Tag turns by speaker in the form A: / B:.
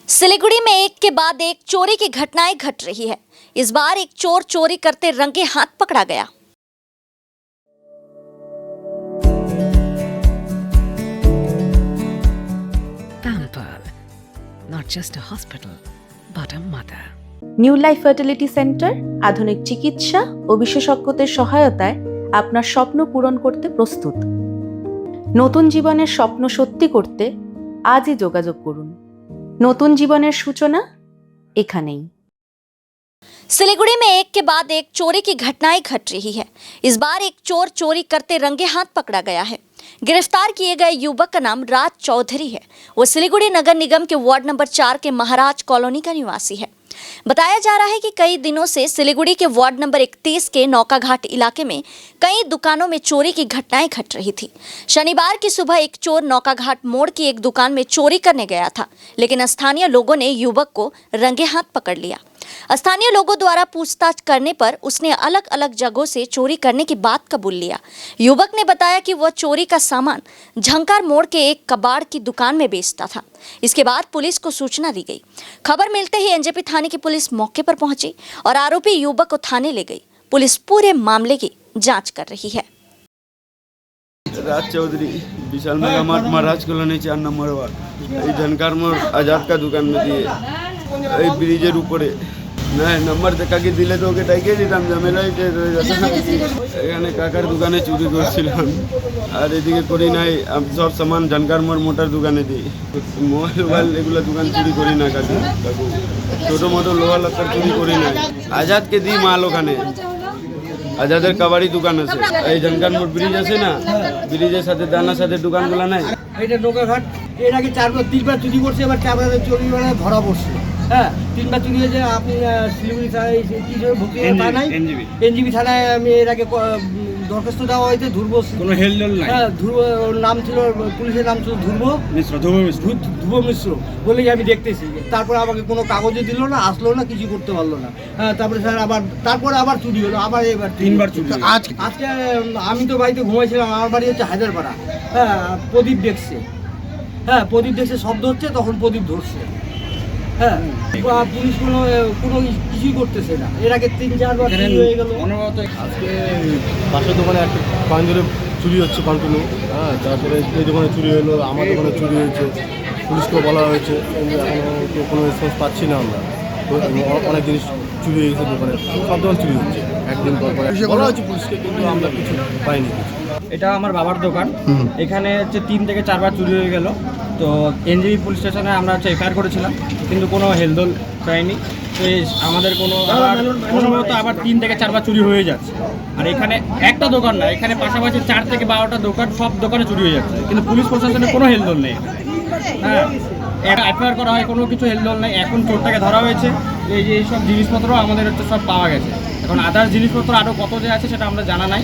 A: सिलीगुड़ी में एक के बाद एक चोरी की घटनाएं घट रही है। इस बार एक चोर चोरी करते रंगे हाथ पकड़ा गया।
B: Pampered, not just a hospital, but a mother.
C: New life fertility centre আধুনিক চিকিৎসা ও বিশেষজ্ঞদের সহায়তায় আপনার স্বপ্ন পূরণ করতে প্রস্তুত। নতুন জীবনের স্বপ্ন সত্যি করতে আজই যোগাযোগ করুন। নতুন জীবনের সূচনা এখানেই।
A: सिलीगुड़ी में एक के बाद एक चोरी की घटनाएं घट रही है। इस बार एक चोर चोरी करते रंगे हाथ पकड़ा गया है। गिरफ्तार किए गए युवक का नाम राज चौधरी है। वो सिलीगुड़ी नगर निगम के वार्ड नंबर 4 के महाराज कॉलोनी का निवासी है। बताया जा रहा है कि कई दिनों से सिलीगुड़ी के वार्ड नंबर 31 के नौकाघाट इलाके में कई दुकानों में चोरी की घटनाएं घट रही थी। शनिवार की सुबह एक चोर नौकाघाट मोड़ की एक दुकान में चोरी करने गया था, लेकिन स्थानीय लोगों ने युवक को रंगे हाथ पकड़ लिया। स्थानीय लोगों द्वारा पूछताछ करने पर उसने अलग अलग जगहों से चोरी करने की बात कबूल लिया। युवक ने बताया कि वह चोरी का सामान झंकार मोड़ के एक कबाड़ की दुकान में बेचता था। इसके बाद पुलिस को सूचना दी गई। खबर मिलते ही एनजेपी थाने की पुलिस मौके पर पहुंची और आरोपी युवक को थाने ले गई। पुलिस पूरे मामले की जांच कर रही है।
D: राज चौधरी विशाल मेगा मार्ट महाराज कॉलोनी 4 नंबर वार्ड এই ঝনকার মোড় আজাদ কা দোকান में दिए এই ব্রিজের উপরে না নাম্বার কাকে দিলে তো ওকে টাইকে দিতাম ঝামেলাই এখানে কাকার দোকানে চুরি করছিলাম আর এদিকে করি নাই সব সামান ঝনকার মোড় মোটার দোকানে দিই মোবাইল এগুলো দোকান চুরি করি না কাকু ছোটো মোটো লোহা লক্কর চুরি করি না আজাদকে দিই মাল ওখানে আজাদের কাবাড়ি দোকান আছে এই ঝনকার মোড় ব্রিজ আছে না ব্রিজের সাথে দানার সাথে দোকানগুলো নাই
E: এটা নৌকাঘাট এর আগে 3বার চুরি করছে, এবার 4বার চুরি মানে ধরা পড়ছে। হ্যাঁ 3বার চুরি হয়েছে। আপনি শিলিগুড়ি থানায় কি ভর্তি থানায় এনজিবি থানায় আমি এর আগে দরখাস্ত দেওয়া হয়েছে। ধ্রুব
F: কোনো হেলদোল নাই।
E: হ্যাঁ ধ্রুব নাম ছিল, পুলিশের নাম ছিল ধ্রুব মিশ্র বলেই আমি দেখতেছি। তারপরে আমাকে কোনো কাগজে দিল না, আসলো না, কিছু করতে পারলো না। হ্যাঁ তারপরে স্যার তারপরে আবার চুরি হলো, আবার এবার
F: 3বার চুরি।
E: আজকে আমি তো বাড়িতে ঘুমাইছিলাম, আমার বাড়ি হচ্ছে হায়দ্রাপাড়া। হ্যাঁ প্রদীপ দেখছে, প্রদীপ দেখছে শব্দ হচ্ছে, তখন প্রদীপ ধরছে। হ্যাঁ পুলিশ কোনো কিছুই করতেছে না। এর আগে 3-4বার চুরি হয়ে গেল।
G: আজকে পাশের দোকানে একটা কয়েন ধরে চুরি হচ্ছে কন্টিনিউ। হ্যাঁ তারপরে এই দোকানে চুরি হলো, আমার দোকানে চুরি হয়েছে, পুলিশকেও বলা হয়েছে, কিন্তু এখনও তো কোনো রেসপন্স পাচ্ছি না আমরা। তো অনেক জিনিস চুরি হয়ে গেছে দোকানে, সব দোকান চুরি হচ্ছে একদিন পর বলা হচ্ছে পুলিশকে, কিন্তু আমরা কিছু পাইনি কিছু।
F: এটা আমার বাবার দোকান। এখানে হচ্ছে 3 থেকে 4বার চুরি হয়ে গেল। তো এনজিবি পুলিশ স্টেশনে আমরা হচ্ছে এফআইআর করেছিলাম, কিন্তু কোনো হেলদোল পাইনি। তো আমাদের কোনো মতো আবার 3 থেকে 4বার চুরি হয়ে যাচ্ছে। আর এখানে একটা দোকান না, এখানে পাশাপাশি 4 থেকে 12টা দোকান, সব দোকানে চুরি হয়ে যাচ্ছে, কিন্তু পুলিশ প্রশাসনের কোনো হেলদোল নেই। হ্যাঁ এফআইআর করা হয়, কোনো কিছু হেলদোল নেই। এখন চোরটাকে ধরা হয়েছে, এই যে এইসব জিনিসপত্র আমাদের হচ্ছে সব পাওয়া গেছে। এখন আদার্স জিনিসপত্র আরও কত যে আছে সেটা আমরা জানা নাই।